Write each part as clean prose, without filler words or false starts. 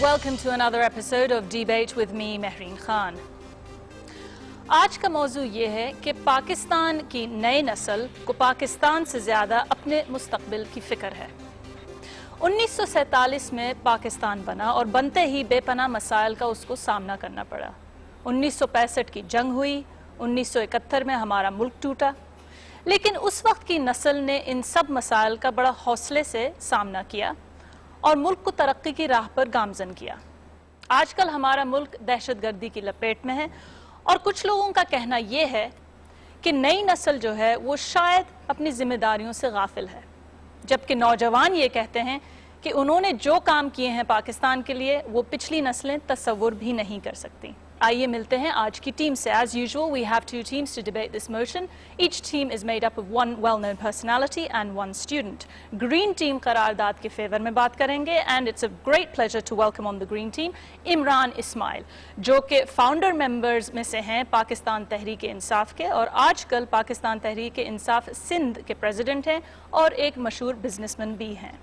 welcome to another episode of Debate with me, Mehreen Khan. آج کا موضوع یہ ہے کہ پاکستان کی نئی نسل کو پاکستان سے زیادہ اپنے مستقبل کی فکر ہے۔ 1947 میں پاکستان بنا اور بنتے ہی بے پناہ مسائل کا اس کو سامنا کرنا پڑا۔ 1965 کی جنگ ہوئی، 1971 میں ہمارا ملک ٹوٹا، لیکن اس وقت کی نسل نے ان سب مسائل کا بڑا حوصلے سے سامنا کیا اور ملک کو ترقی کی راہ پر گامزن کیا۔ آج کل ہمارا ملک دہشت گردی کی لپیٹ میں ہے اور کچھ لوگوں کا کہنا یہ ہے کہ نئی نسل جو ہے وہ شاید اپنی ذمہ داریوں سے غافل ہے، جبکہ نوجوان یہ کہتے ہیں کہ انہوں نے جو کام کیے ہیں پاکستان کے لیے وہ پچھلی نسلیں تصور بھی نہیں کر سکتی۔ آئیے ملتے ہیں آج کی ٹیم سے۔ As usual, we have two teams to debate this motion. Each team is made up of one well-known personality and one student. Green team قرارداد کے فیور میں بات کریں گے and it's a great pleasure to welcome on the green team Imran اسماعیل، جو کہ founder members میں سے ہیں پاکستان تحریک انصاف کے اور آج کل پاکستان تحریک انصاف سندھ کے پریزیڈنٹ ہیں اور ایک مشہور بزنس مین بھی ہیں۔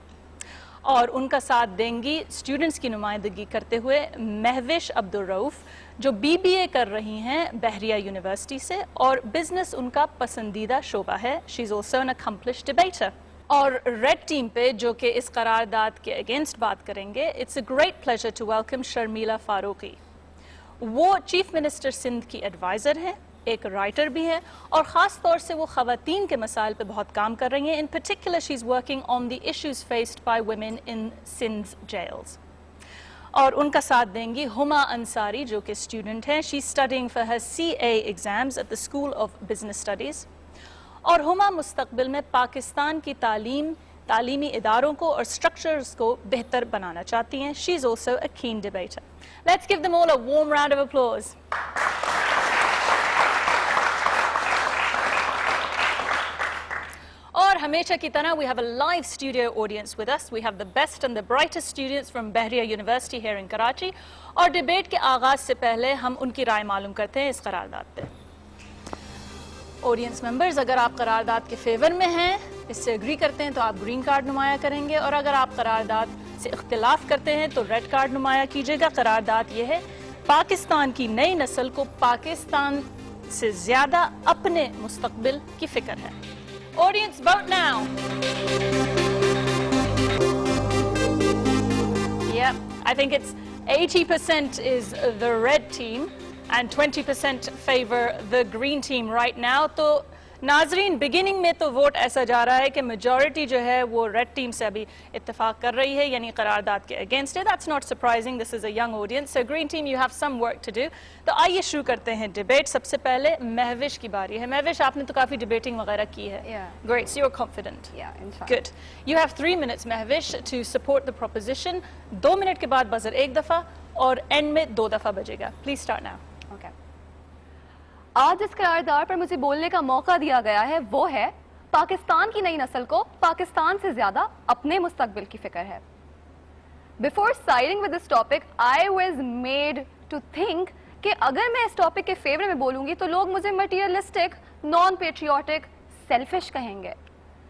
اور ان کا ساتھ دیں گی اسٹوڈنٹس کی نمائندگی کرتے ہوئے مہوش عبدالرؤف، جو بی بی اے کر رہی ہیں بحریہ یونیورسٹی سے اور بزنس ان کا پسندیدہ شعبہ ہے۔ She is also an accomplished debater۔ اور ریڈ ٹیم پہ جو کہ اس قرارداد کے اگینسٹ بات کریں گے، it's a great pleasure to welcome Sharmila Farooqui. وہ چیف منسٹر سندھ کی ایڈوائزر ہیں، ایک رائٹر بھی ہے اور خاص طور سے وہ خواتین کے مسائل پہ بہت کام کر رہی ہیں۔ In particular she is working on the issues faced by women in Sindh jails. اور ان کا ساتھ دیں گی ہما انصاری، جو کہ اسٹوڈنٹ ہیں۔ She studying for her CA exams at the school of business studies. اور ہما مستقبل میں پاکستان کی تعلیمی اداروں کو اور اسٹرکچرز کو بہتر بنانا چاہتی ہیں۔ She is also a keen debater. Let's give them all a warm round of applause. اور ہمیشہ کی طرح we have a live studio audience with us. We have the best and the brightest students from Bahriya University here in Karachi. اور debate کے آغاز سے پہلے ہم ان کی رائے معلوم کرتے ہیں اس قرارداد پہ۔ آڈینس ممبرز، اگر آپ قرارداد کے فیور میں ہیں، اس سے اگری کرتے ہیں تو آپ گرین کارڈ نمایاں کریں گے، اور اگر آپ قرارداد سے اختلاف کرتے ہیں تو ریڈ کارڈ نمایاں کیجیے گا۔ قرارداد یہ ہے: پاکستان کی نئی نسل کو پاکستان سے زیادہ اپنے مستقبل کی فکر ہے۔ Audience, vote now. Yeah, I think it's 80% is the red team and 20% favor the green team right now. تو ناظرین، بگننگ میں تو ووٹ ایسا جا رہا ہے کہ میجورٹی جو ہے وہ ریڈ ٹیم سے ابھی اتفاق کر رہی ہے، یعنی قرارداد کے اگینسٹ ہے۔ That's not surprising. This is a young audience. So green team, you have some work to do. تو آئیے شروع کرتے ہیں ڈیبیٹ۔ سب سے پہلے مہوش کی باری ہے۔ مہوش، آپ نے تو کافی ڈیبیٹنگ وغیرہ کی ہے۔ Great. So you're confident. Good. You have 3 minutes, Mehwish, to support the proposition. 2 minute کے بعد بزر ایک دفعہ اور اینڈ میں 2 دفعہ بجے گا۔ Please start now. آج جس قرارداد پر مجھے بولنے کا موقع دیا گیا ہے وہ ہے پاکستان کی نئی نسل کو پاکستان سے زیادہ اپنے مستقبل کی فکر ہے۔ Before siding with this topic, I was made to think کہ اگر میں اس ٹاپک کے فیور میں بولوں گی تو لوگ مجھے materialistic, non-patriotic, selfish کہیں گے۔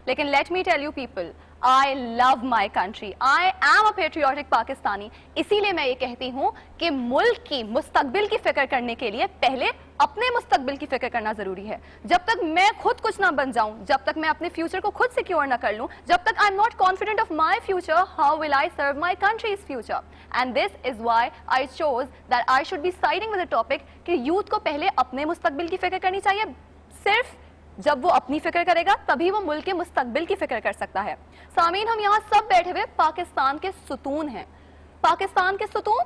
لیکن let me tell you people, I love my country. I am a patriotic Pakistani. اسی لیے میں یہ کہتی ہوں کہ ملک کی مستقبل کی فکر کرنے کے لیے پہلے اپنے مستقبل کی فکر کرنا ضروری ہے۔ جب تک میں خود کچھ نہ بن جاؤں، جب تک میں اپنے فیوچر کو خود سیکیور نہ کر لوں، جب تک I'm not confident of my future, how will I serve my country's future? And this is why I chose that I should be siding with the topic کہ یوتھ کو پہلے اپنے مستقبل کی فکر کرنی چاہیے۔ صرف جب وہ اپنی فکر کرے گا تبھی وہ ملک کے مستقبل کی فکر کر سکتا ہے۔ سامعین، ہم یہاں سب بیٹھے ہوئے پاکستان کے ستون ہیں۔ پاکستان کے ستون،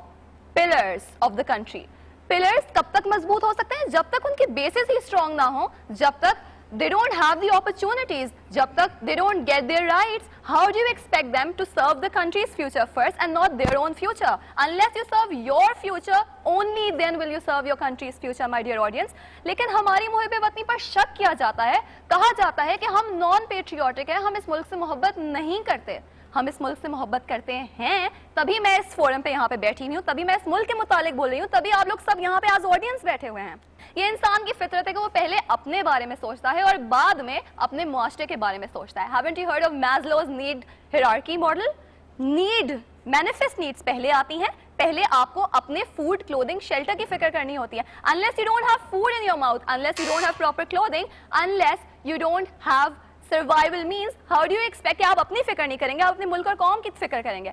pillars of the country. Pillars کب تک مضبوط ہو سکتے ہیں؟ جب تک ان کے بیسز ہی اسٹرانگ نہ ہوں، جب تک they don't have the opportunities, جب تک they don't get their rights. How do you expect them to serve the country's future first and not their own future? Unless you serve your future, only then will you serve your country's future, my dear audience. لیکن ہماری محب وطنی پر شک کیا جاتا ہے، کہا جاتا ہے کہ ہم نان پیٹریوٹک ہیں، ہم اس ملک سے محبت نہیں کرتے۔ ہم اس ملک سے محبت کرتے ہیں، تبھی میں اس فورم پہ یہاں پہ بیٹھی ہوئی ہوں، تبھی میں اس ملک کے متعلق بول رہی ہوں، تبھی آپ لوگ سب یہاں پہ ایز آڈینس بیٹھے ہوئے ہیں۔ یہ انسان کی فطرت ہے کہ وہ پہلے اپنے بارے میں سوچتا ہے اور بعد میں اپنے معاشرے کے بارے میں سوچتا ہے۔ Haven't you heard of Maslow's need hierarchy model? Need, manifest needs پہلے آتی ہیں، پہلے آپ کو اپنے فوڈ کلودنگ شیلٹر کی فکر کرنی ہوتی ہے. unless you don't have food in your mouth, unless you don't have proper clothing, unless you don't have survival means, how do you expect کہ آپ اپنی فکر نہیں کریں گے, آپ اپنے ملک اور قوم کی فکر کریں گے.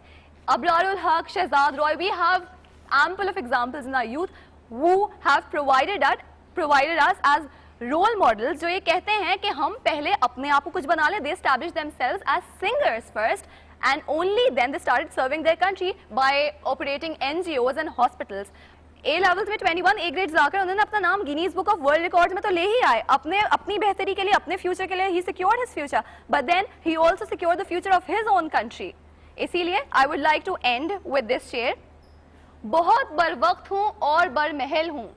ابرار الحق, شہزاد روی, we have ample of examples in our youth who have provided us as role models, جو یہ کہتے ہیں کہ ہم پہلے اپنے آپ کو کچھ بنا لیں. They established themselves as singers first and only then they started serving their country by operating NGOs and hospitals. A levels میں 21 A grades آ کر انہوں نے اپنا نام Guinness book of world records میں تو لے ہی آئے, اپنی بہتری کے لیے, اپنے فیوچر کے لیے. He secured his future, but then he also secured the future of his own country. اسی لیے I would like to end with this شعر. بہت بر وقت ہوں اور بر محل ہوں,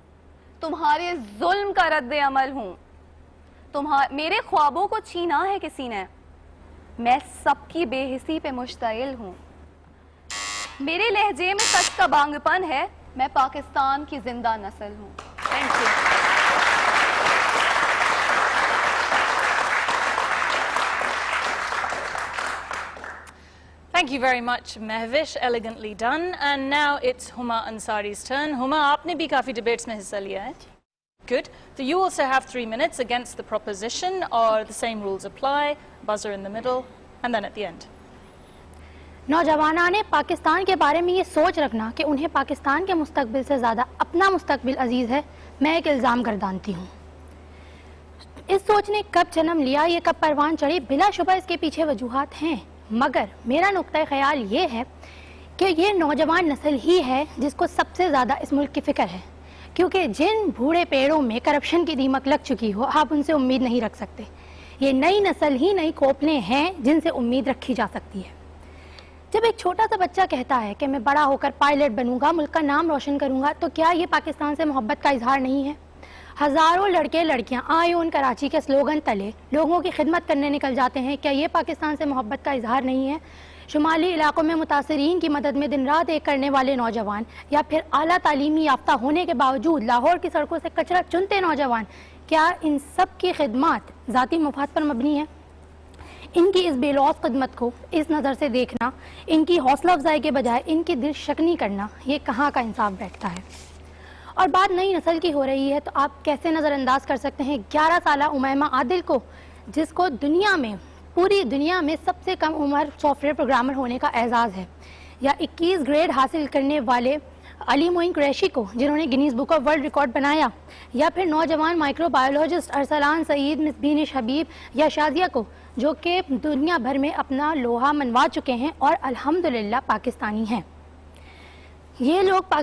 تمہارے ظلم کا رد عمل ہوں. میرے خوابوں کو چھینا ہے کسی نے, میں سب کی بے حسی پہ مشتعل ہوں. میرے لہجے میں سچ کا بانگ پن ہے, میں پاکستان کی زندہ نسل ہوں. Thank you. Thank you very much, Mehwish. Elegantly done. And now it's Huma Ansari's turn. Huma, aapne bhi kafi debates mein hissa liya hai. Good. So you also have 3 minutes against the proposition, or the same rules apply. Buzzer in the middle, and then at the end. نوجوانان پاکستان کے بارے میں یہ سوچ رکھنا کہ انہیں پاکستان کے مستقبل سے زیادہ اپنا مستقبل عزیز ہے, میں ایک الزام گردانتی ہوں. اس سوچ نے کب جنم لیا, یہ کب پروان چڑھی, بلا شبہ اس کے پیچھے وجوہات ہیں, مگر میرا نقطہ خیال یہ ہے کہ یہ نوجوان نسل ہی ہے جس کو سب سے زیادہ اس ملک کی فکر ہے, کیونکہ جن بوڑھے پیڑوں میں کرپشن کی دیمک لگ چکی ہو, آپ ان سے امید نہیں رکھ سکتے. یہ نئی نسل ہی نئی کھوپڑیں ہیں جن سے امید رکھی جا سکتی ہے. جب ایک چھوٹا سا بچہ کہتا ہے کہ میں بڑا ہو کر پائلٹ بنوں گا, ملک کا نام روشن کروں گا, تو کیا یہ پاکستان سے محبت کا اظہار نہیں ہے؟ ہزاروں لڑکے لڑکیاں آئیون کراچی کے سلوگن تلے لوگوں کی خدمت کرنے نکل جاتے ہیں, کیا یہ پاکستان سے محبت کا اظہار نہیں ہے؟ شمالی علاقوں میں متاثرین کی مدد میں دن رات ایک کرنے والے نوجوان, یا پھر اعلیٰ تعلیمی یافتہ ہونے کے باوجود لاہور کی سڑکوں سے کچرا چنتے نوجوان, کیا ان سب کی خدمات ذاتی مفاد پر مبنی ہے؟ ان کی اس بے لوث خدمت کو اس نظر سے دیکھنا, ان کی حوصلہ افزائی کے بجائے ان کی دل شکنی کرنا, یہ کہاں کا انصاف بیٹھتا ہے؟ اور بات نئی نسل کی ہو رہی ہے تو آپ کیسے نظر انداز کر سکتے ہیں 11 سالہ امیمہ عادل کو, جس کو دنیا میں, پوری دنیا میں سب سے کم عمر سافٹ ویئر پروگرامر ہونے کا اعزاز ہے, یا 21 گریڈ حاصل کرنے والے علی معین قریشی کو جنہوں نے Guinness book of world record بنایا, یا پھر نوجوان مائکرو بایولوجسٹ ارسلان سعید, مسبینش حبیب یا شازیہ کو, جو کہ دنیا بھر میں اپنا لوہا منوا چکے ہیں اور الحمدللہ پاکستانی ہیں. یہ لوگ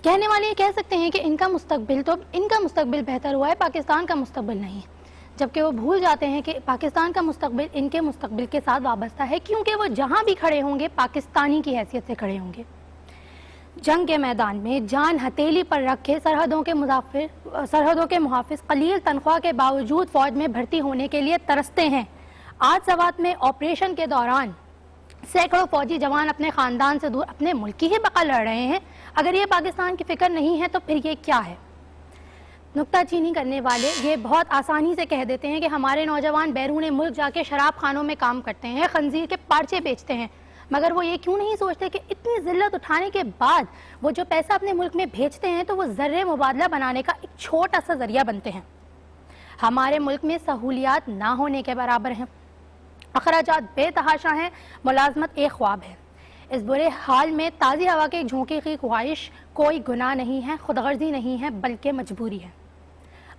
کہنے والے یہ کہہ سکتے ہیں کہ ان کا مستقبل بہتر ہوا ہے, پاکستان کا مستقبل نہیں, جبکہ وہ بھول جاتے ہیں کہ پاکستان کا مستقبل ان کے مستقبل کے ساتھ وابستہ ہے, کیونکہ وہ جہاں بھی کھڑے ہوں گے پاکستانی کی حیثیت سے کھڑے ہوں گے. جنگ کے میدان میں جان ہتھیلی پر رکھے سرحدوں کے محافظ قلیل تنخواہ کے باوجود فوج میں بھرتی ہونے کے لیے ترستے ہیں. آج سوات میں آپریشن کے دوران سینکڑوں فوجی جوان اپنے خاندان سے دور اپنے ملک کی ہی بقا لڑ رہے ہیں. اگر یہ پاکستان کی فکر نہیں ہے تو پھر یہ کیا ہے؟ نکتہ چینی کرنے والے یہ بہت آسانی سے کہہ دیتے ہیں کہ ہمارے نوجوان بیرون ملک جا کے شراب خانوں میں کام کرتے ہیں, خنزیر کے پارچے بیچتے ہیں, مگر وہ یہ کیوں نہیں سوچتے کہ اتنی ذلت اٹھانے کے بعد وہ جو پیسہ اپنے ملک میں بھیجتے ہیں تو وہ ذرے مبادلہ بنانے کا ایک چھوٹا سا ذریعہ بنتے ہیں. ہمارے ملک میں سہولیات نہ ہونے کے برابر ہیں, اخراجات بے تحاشا ہیں, ملازمت ایک خواب ہے. اس برے حال میں تازی ہوا کے جھونکے کی خواہش کوئی گناہ نہیں ہے, خود غرضی نہیں ہے, بلکہ مجبوری ہے.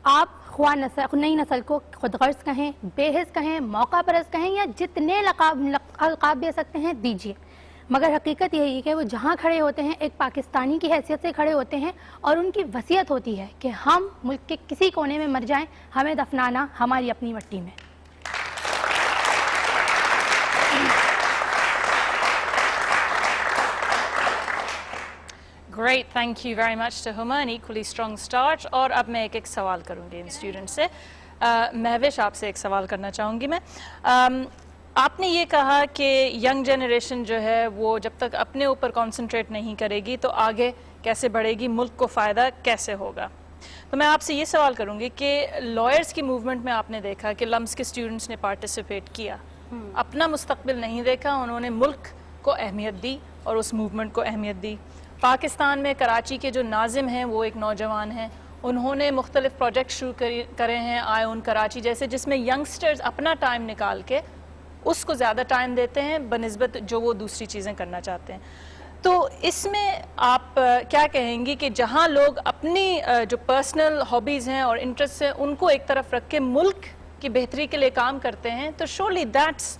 آپ خواہ نئی نسل کو خود غرض کہیں, بے حس کہیں, موقع پرست کہیں, یا جتنے القاب دے سکتے ہیں دیجیے, مگر حقیقت یہی ہے کہ وہ جہاں کھڑے ہوتے ہیں ایک پاکستانی کی حیثیت سے کھڑے ہوتے ہیں, اور ان کی وصیت ہوتی ہے کہ ہم ملک کے کسی کونے میں مر جائیں, ہمیں دفنانا ہماری اپنی مٹی میں. Great, thank you very much to Huma, an equally strong start. اور اب میں ایک سوال کروں گی ان اسٹوڈنٹ سے. مہوش, آپ سے ایک سوال کرنا چاہوں گی میں. آپ نے یہ کہا کہ ینگ جنریشن جو ہے وہ جب تک اپنے اوپر کانسنٹریٹ نہیں کرے گی تو آگے کیسے بڑھے گی, ملک کو فائدہ کیسے ہوگا. تو میں آپ سے یہ سوال کروں گی کہ لائرز کی موومنٹ میں آپ نے دیکھا کہ لمس کے اسٹوڈنٹس نے پارٹیسپیٹ کیا, اپنا مستقبل نہیں دیکھا, انہوں نے ملک کو اہمیت دی اور اس موومنٹ کو اہمیت دی. پاکستان میں کراچی کے جو ناظم ہیں وہ ایک نوجوان ہیں, انہوں نے مختلف پروجیکٹ شروع کرے ہیں آئی اون کراچی جیسے, جس میں ینگسٹرز اپنا ٹائم نکال کے اس کو زیادہ ٹائم دیتے ہیں بنسبت جو وہ دوسری چیزیں کرنا چاہتے ہیں. تو اس میں آپ کیا کہیں گی کہ جہاں لوگ اپنی جو پرسنل ہابیز ہیں اور انٹرسٹ ہیں ان کو ایک طرف رکھ کے ملک کی بہتری کے لیے کام کرتے ہیں, تو surely that's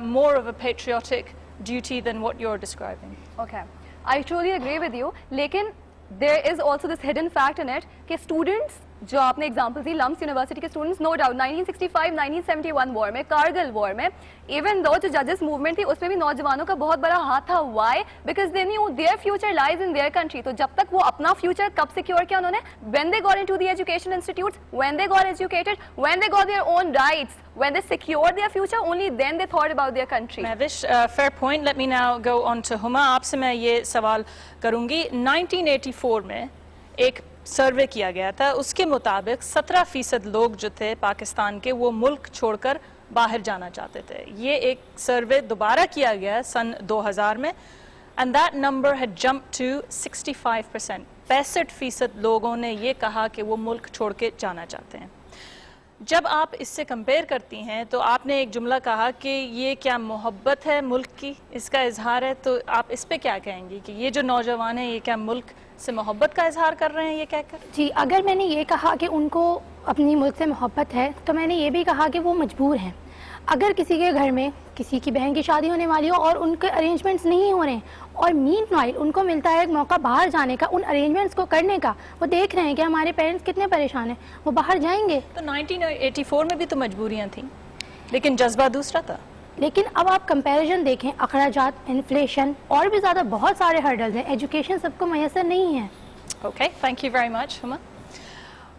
more of a patriotic duty than what you're describing. Okay, I truly agree with you. لیکن there is also this hidden fact in it کہ students جو آپ نے ایگزامپل دی لمس یونیورسٹی کے اسٹوڈنٹس نو ڈاؤٹ 1965 1971 وار میں, کارگل وار میں, even though جو ججز موومنٹ تھی اس میں بھی نوجوانوں کا بہت بڑا ہاتھ تھا. Why? Because they knew their future lies in their country. تو جب تک وہ اپنا فیوچر کب سیکیور کیا انہوں نے, when they got into the education institutes, when they got educated, when they got their own rights, when they secured their future, only then they thought about their country. Mahwish, fair point. Let me now go on to Huma. آپ سے میں یہ سوال کروں گی. 1984 میں ایک survey کیا گیا تھا, اس کے مطابق 17% لوگ جو تھے پاکستان کے وہ ملک چھوڑ کر باہر جانا چاہتے تھے. یہ ایک سروے دوبارہ کیا گیا سن 2000 میں, and that number had jumped to 65%. 65% لوگوں نے یہ کہا کہ وہ ملک چھوڑ کے جانا چاہتے ہیں. جب آپ اس سے کمپیئر کرتی ہیں تو آپ نے ایک جملہ کہا کہ یہ کیا محبت ہے ملک کی, اس کا اظہار ہے, تو آپ اس پہ کیا کہیں گی کہ یہ جو نوجوان ہیں یہ کیا ملک سے محبت کا اظہار کر رہے ہیں یہ کہہ کر؟ جی, اگر میں نے یہ کہا کہ ان کو اپنی ملک سے محبت ہے تو میں نے یہ بھی کہا کہ وہ مجبور ہیں. اگر کسی کے گھر میں کسی کی بہن کی شادی ہونے والی ہو اور ان کے ارینجمنٹس نہیں ہو رہے ہیں اور مین وائل ان کو ملتا ہے ایک موقع باہر جانے کا, ان ارینجمنٹس کو کرنے کا, وہ دیکھ رہے ہیں کہ ہمارے پیرنٹس کتنے پریشان ہیں, وہ باہر جائیں گے. تو 1984 میں بھی تو مجبوریاں تھیں لیکن جذبہ دوسرا تھا. لیکن اب آپ کمپیریزن دیکھیں, اخراجات, انفلیشن اور بھی زیادہ بہت سارے ہرڈلز ہیں, ایجوکیشن سب کو میسر نہیں ہے. Okay, thank you very much, Huma.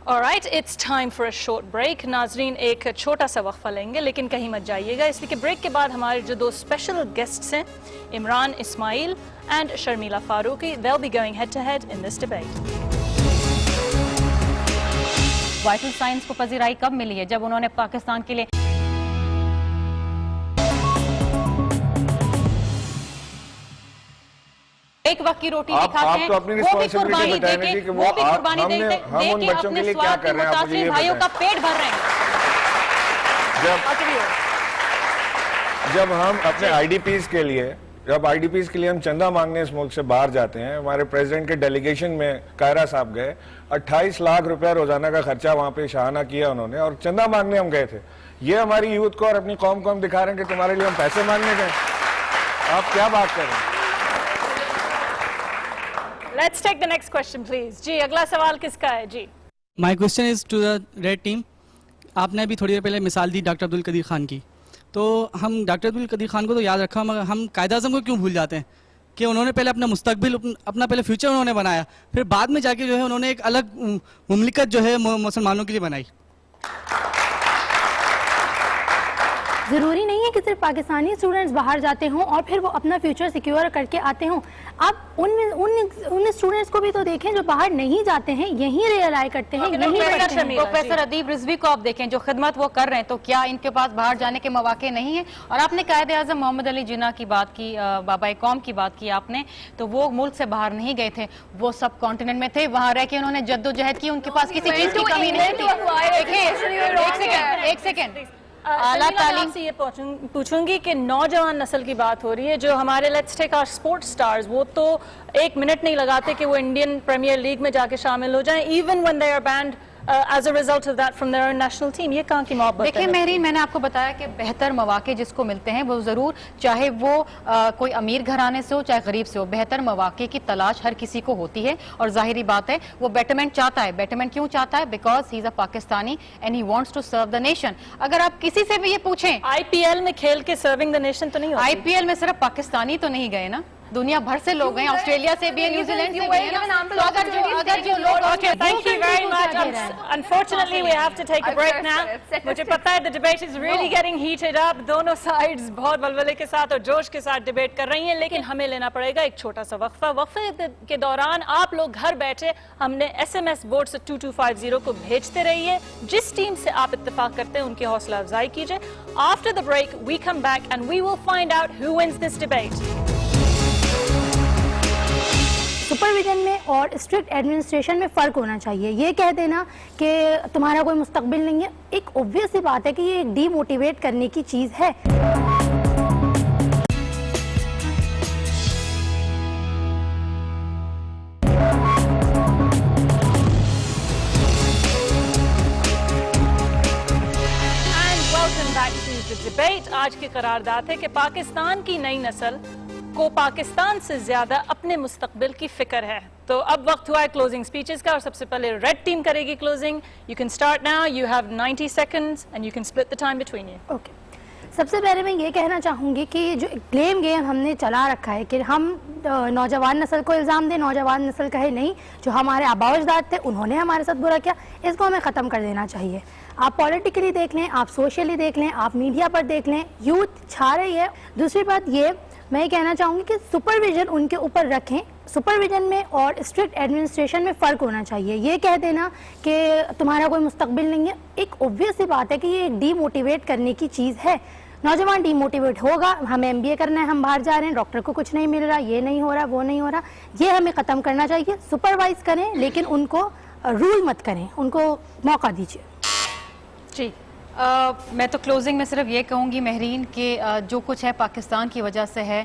All right, it's time for a short break. ناظرین ایک چھوٹا سا وقفہ لیں گے لیکن کہیں مت جائیے گا, اس لیے کہ بریک کے بعد ہمارے جو دو اسپیشل گیسٹس ہیں Imran Ismail and Sharmila Farooqui, they'll be going head to head in this debate. Vital signs کو پذیرائی کب ملی ہے؟ جب انہوں نے پاکستان کے لیے ایک وقت کی روٹی نہیں کھاتے ہیں, وہ بھی قربانی دے کے وہ بھی قربانی دے کے اپنے سواد کے متاثر بھائیوں کا پیٹ بھر رہے ہیں. جب ہم اپنے آئی ڈی پیز کے لیے ہم چندہ مانگنے اس ملک سے باہر جاتے ہیں, ہمارے پریزیڈنٹ کے ڈیلیگیشن میں قاہرہ صاحب گئے, 28 لاکھ روپے روزانہ کا خرچہ وہاں پہ شاہانہ کیا انہوں نے, اور چندہ مانگنے ہم گئے تھے. یہ ہماری یوتھ کو اور اپنی قوم کو ہم دکھا رہے ہیں کہ تمہارے لیے ہم پیسے مانگنے گئے. آپ کیا بات کر رہے ہیں؟ Let's take the next question, please. جی اگلا سوال کس کا ہے؟ جی My question is to the red team. آپ نے ابھی تھوڑی دیر پہلے مثال دی ڈاکٹر عبدالقدیر خان کی, تو ہم ڈاکٹر عبدالقدیر خان کو تو یاد رکھا, مگر ہم قائد اعظم کو کیوں بھول جاتے ہیں کہ انہوں نے پہلے اپنا مستقبل, اپنا پہلے فیوچر انہوں نے بنایا, پھر بعد میں جا کے جو ہے انہوں نے ایک الگ مملکت جو ہے مسلمانوں کے لیے بنائی. ضروری نہیں ہے کہ صرف پاکستانی اسٹوڈنٹس باہر جاتے ہوں اور پھر وہ اپنا فیوچر سیکیور کر کے آتے ہوں. آپ ان اسٹوڈنٹس کو بھی تو دیکھیں جو باہر نہیں جاتے ہیں, یہیں ریلائی کرتے ہیں, یہیں پڑھتے ہیں. پروفیسر ادیب رضوی کو آپ دیکھیں جو خدمت وہ کر رہے ہیں, تو کیا ان کے پاس باہر جانے کے مواقع نہیں ہیں؟ اور آپ نے قائد اعظم محمد علی جناح کی بات کی, بابا قوم کی بات کی آپ نے, تو وہ ملک سے باہر نہیں گئے تھے, وہ سب کانٹیننٹ میں تھے, وہاں رہ کے انہوں نے جد و جہد کی, ان کے پاس کسی چیز کی کمی نہیں تھی. ایک سیکنڈ اعلیٰ تعلیم سے یہ پوچھوں گی کہ نوجوان نسل کی بات ہو رہی ہے, جو ہمارے let's take our sport stars, وہ تو ایک منٹ نہیں لگاتے کہ وہ انڈین پریمیئر لیگ میں جا کے شامل ہو جائیں, even when they are banned as a result of that from their own national team. یہ کہاں کی محبت ہے؟ دیکھیں مہرین, میں نے آپ کو بتایا کہ بہتر مواقع جس کو ملتے ہیں وہ ضرور, چاہے وہ کوئی امیر گھرانے سے ہو چاہے غریب سے ہو, بہتر مواقع کی تلاش ہر کسی کو ہوتی ہے, اور ظاہری بات ہے وہ بیٹرمنٹ چاہتا ہے. بیٹرمنٹ کیوں چاہتا ہے؟ Because he is a Pakistani and he wants to serve the nation. اگر آپ کسی سے بھی یہ پوچھیں, آئی پی ایل میں کھیل کے سرونگ دا نیشن تو نہیں ہوتی. آئی پی ایل میں صرف پاکستانی تو نہیں گئے نا, دنیا بھر سے لوگ ہیں, آسٹریلیا سے بھی, نیوزی لینڈ سے بھی ہیں. اگر جو لوگ Okay, thank you very much. Unfortunately, we have to take a break now. مجھے پتا ہے the debate is really getting heated up. دونوں sides بہت ولولے کے ساتھ اور جوش کے ساتھ ڈیبیٹ کر رہی ہیں, لیکن ہمیں لینا پڑے گا ایک چھوٹا سا وقفہ. وقفے کے دوران آپ لوگ گھر بیٹھے ہم نے SMS بورڈ سے 2250 کو بھیجتے رہیے. جس ٹیم سے آپ اتفاق کرتے ہیں ان کی حوصلہ افزائی کیجیے. After the break, we come back and we will find out who wins this debate. Supervision میں اور اسٹرکٹ ایڈمنسٹریشن میں فرق ہونا چاہیے. یہ کہہ دینا کہ تمہارا کوئی مستقبل نہیں ہے ایک اوبویس سی بات ہے کہ یہ ایک ڈی موٹیویٹ کرنے کی چیز ہے. ڈبیٹ آج کی قرارداد ہے کہ پاکستان کی نئی نسل کو پاکستان سے زیادہ اپنے مستقبل کی فکر ہے. تو اب وقت ہوا ہے کلوزنگ سپیچز کا اور سب سے پہلے ریڈ ٹیم کرے گی closing. You can start now. You have 90 seconds and you can split the time between you. Okay, سب سے پہلے میں یہ کہنا چاہوں گی کہ جو بلیم گیم ہم نے چلا رکھا ہے کہ ہم نوجوان نسل کو الزام دیں, نوجوان نسل کہے نہیں جو ہمارے آباء و اجداد تھے انہوں نے ہمارے ساتھ برا کیا, اس کو ہمیں ختم کر دینا چاہیے. آپ پولیٹیکلی دیکھ لیں, آپ سوشلی دیکھ لیں, آپ میڈیا پر دیکھ لیں, یوتھ چھا رہی ہے. دوسری بات یہ میں کہنا چاہوں گی کہ سپرویژن ان کے اوپر رکھیں. سپرویژن میں اور اسٹرکٹ ایڈمنسٹریشن میں فرق ہونا چاہیے. یہ کہہ دینا کہ تمہارا کوئی مستقبل نہیں ہے ایک اوبویس سی بات ہے کہ یہ ایک ڈی موٹیویٹ کرنے کی چیز ہے. نوجوان ڈی موٹیویٹ ہوگا, ہمیں MBA کرنا ہے, ہم باہر جا رہے ہیں, ڈاکٹر کو کچھ نہیں مل رہا, یہ نہیں ہو رہا, وہ نہیں ہو رہا. یہ ہمیں ختم کرنا چاہیے. سپروائز کریں لیکن ان کو رول مت کریں, ان کو موقع دیجیے. جی میں تو کلوزنگ میں صرف یہ کہوں گی مہرین کہ جو کچھ ہے پاکستان کی وجہ سے ہے.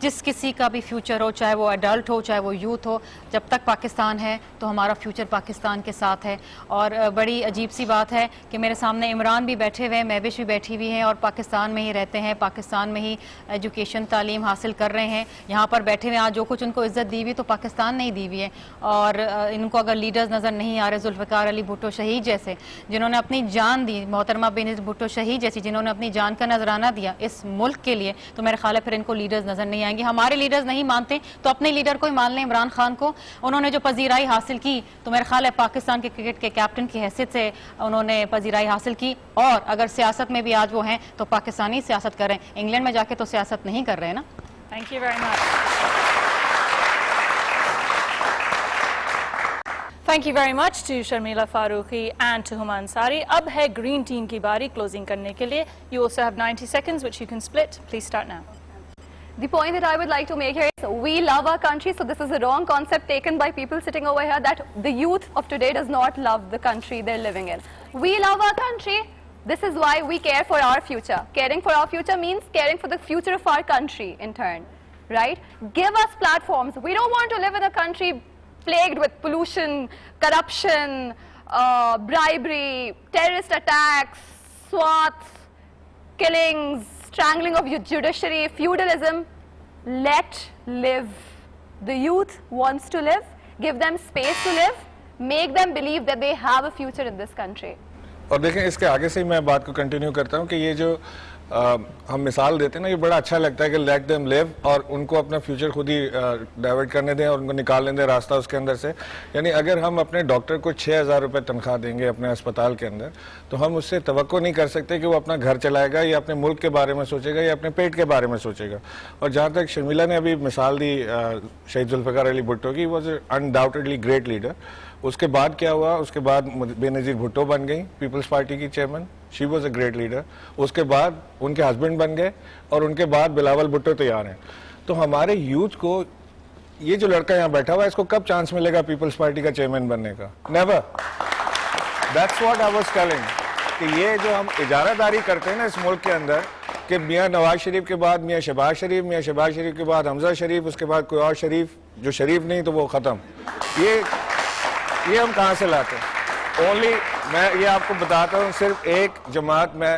جس کسی کا بھی فیوچر ہو, چاہے وہ ایڈلٹ ہو چاہے وہ یوتھ ہو, جب تک پاکستان ہے تو ہمارا فیوچر پاکستان کے ساتھ ہے. اور بڑی عجیب سی بات ہے کہ میرے سامنے عمران بھی بیٹھے ہوئے ہیں, مہوش بھی بیٹھی ہوئی ہیں اور پاکستان میں ہی رہتے ہیں, پاکستان میں ہی ایجوکیشن تعلیم حاصل کر رہے ہیں, یہاں پر بیٹھے ہوئے ہیں. جو کچھ ان کو عزت دی ہوئی تو پاکستان نے ہی دی ہوئی ہے. اور ان کو اگر لیڈرز نظر نہیں آ رہے, ذوالفقار علی بھٹو شہید جیسے جنہوں نے اپنی جان دی, محترمہ بینظیر بھٹو شہید جیسی جنہوں نے اپنی جان کا نذرانہ دیا اس ملک کے لیے, تو میرے خیال ہے پھر ان کو لیڈرز نظر نہیں آئیں گے. ہمارے لیڈرز نہیں مانتے تو اپنے لیڈر کو ہی مان لیں, عمران خان کو. انہوں نے جو پذیرائی حاصل کی تو میرے خیال ہے پاکستان کے کرکٹ کے کیپٹن کی حیثیت سے انہوں نے پذیرائی حاصل کی. اور اگر سیاست میں بھی آج وہ ہیں تو پاکستانی سیاست کر رہے ہیں, انگلینڈ میں جا کے تو سیاست نہیں کر رہے ہیں نا. Thank you very much. Thank you very much to Sharmila Farooqui and to Huma Ansari. اب ہے گرین ٹیم کی باری کلوزنگ کرنے کے لیے. You also have 90 seconds which you can split. Please start now. The point that I would like to make here is we love our country, so this is a wrong concept taken by people sitting over here that the youth of today does not love the country they're living in. We love our country. This is why we care for our future. Caring for our future means caring for the future of our country in turn, right? Give us platforms. We don't want to live in a country plagued with pollution, corruption, bribery, terrorist attacks, SWAT, killings, strangling of judiciary, feudalism. Let live. The youth wants to live. Give them space to live. Make them believe that they have a future in this country. اور دیکھیں اس کے آگے سے میں بات کو continue کرتا ہوں کہ یہ جو ہم مثال دیتے ہیں نا, یہ بڑا اچھا لگتا ہے کہ لیٹ دیم لیو, اور ان کو اپنا فیوچر خود ہی ڈائیورٹ کرنے دیں اور ان کو نکالنے دیں راستہ اس کے اندر سے. یعنی اگر ہم اپنے ڈاکٹر کو 6,000 روپے تنخواہ دیں گے اپنے اسپتال کے اندر, تو ہم اس سے توقع نہیں کر سکتے کہ وہ اپنا گھر چلائے گا یا اپنے ملک کے بارے میں سوچے گا یا اپنے پیٹ کے بارے میں سوچے گا. اور جہاں تک شرمیلا نے ابھی مثال دی شہید ذوالفقار علی بھٹو کی, واز انڈاؤٹڈلی گریٹ لیڈر. اس کے بعد کیا ہوا, اس کے بعد بینظیر بھٹو بن گئی پیپلز پارٹی کی chairman, she was a great leader. اس کے بعد ان کے ہسبینڈ بن گئے اور ان کے بعد بلاول بھٹو تیار ہیں. تو ہمارے یوتھ کو, یہ جو لڑکا یہاں بیٹھا ہوا ہے, اس کو کب چانس ملے گا پیپلز پارٹی کا چیئرمین بننے کا؟ Never. That's what I was telling کہ یہ جو ہم اجارہ داری کرتے ہیں نا اس ملک کے اندر, کہ میاں نواز شریف کے بعد میاں شہباز شریف, میاں شہباز شریف کے بعد حمزہ شریف, اس کے بعد کوئی اور شریف, جو شریف نہیں تو وہ ختم. یہ ہم کہاں سے لاتے ہیں؟ اونلی میں یہ آپ کو بتاتا ہوں, صرف ایک جماعت میں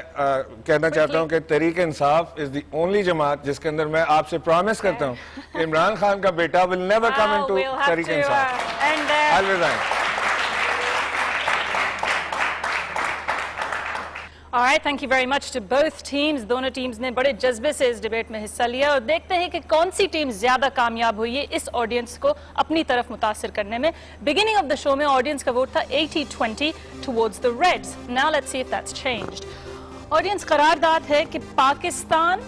کہنا چاہتا ہوں کہ تحریک انصاف از دی اونلی جماعت جس کے اندر میں آپ سے پرومس کرتا ہوں کہ عمران خان کا بیٹا will never come into Tehreek Insaf. I'll resign. All right, thank you very much to both teams. دونوں ٹیمز نے بڑے جذبے سے اس ڈیبیٹ میں حصہ لیا, اور دیکھتے ہیں کہ کون سی ٹیم زیادہ کامیاب ہوئی ہے اس آڈینس کو اپنی طرف متاثر کرنے میں. بگننگ آف دا شو میں آڈینس کا ووٹ تھا 80-20 towards the Reds. Now let's see if that's changed. Audience قرارداد ہے کہ پاکستان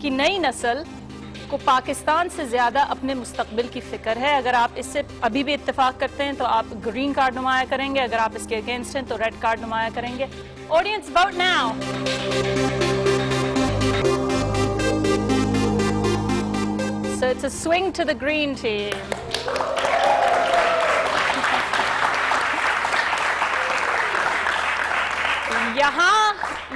کی نئی نسل کو پاکستان سے زیادہ اپنے مستقبل کی فکر ہے. اگر آپ اس سے ابھی بھی اتفاق کرتے ہیں تو آپ گرین کارڈ نمایاں کریں گے, اگر آپ اس کے اگینسٹ ہیں تو ریڈ کارڈ نمایاں کریں گے. Audience, vote now. So it's a swing to the green team.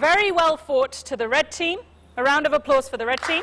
Very well fought to the red team. A round of applause for the red team.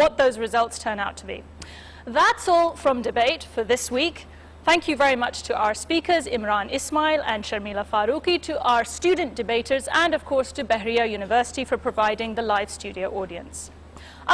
what those results turn out to be. That's all from debate for this week. Thank you very much to our speakers, Imran Ismail and Sharmila Farooqi, to our student debaters, and of course to Bahriya University for providing the live studio audience.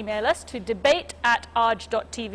email us to debate@aaj.tv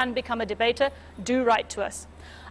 and become a debater, do write to us.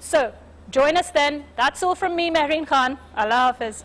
So join us then. That's all from me, Mehreen Khan. Allah Hafiz.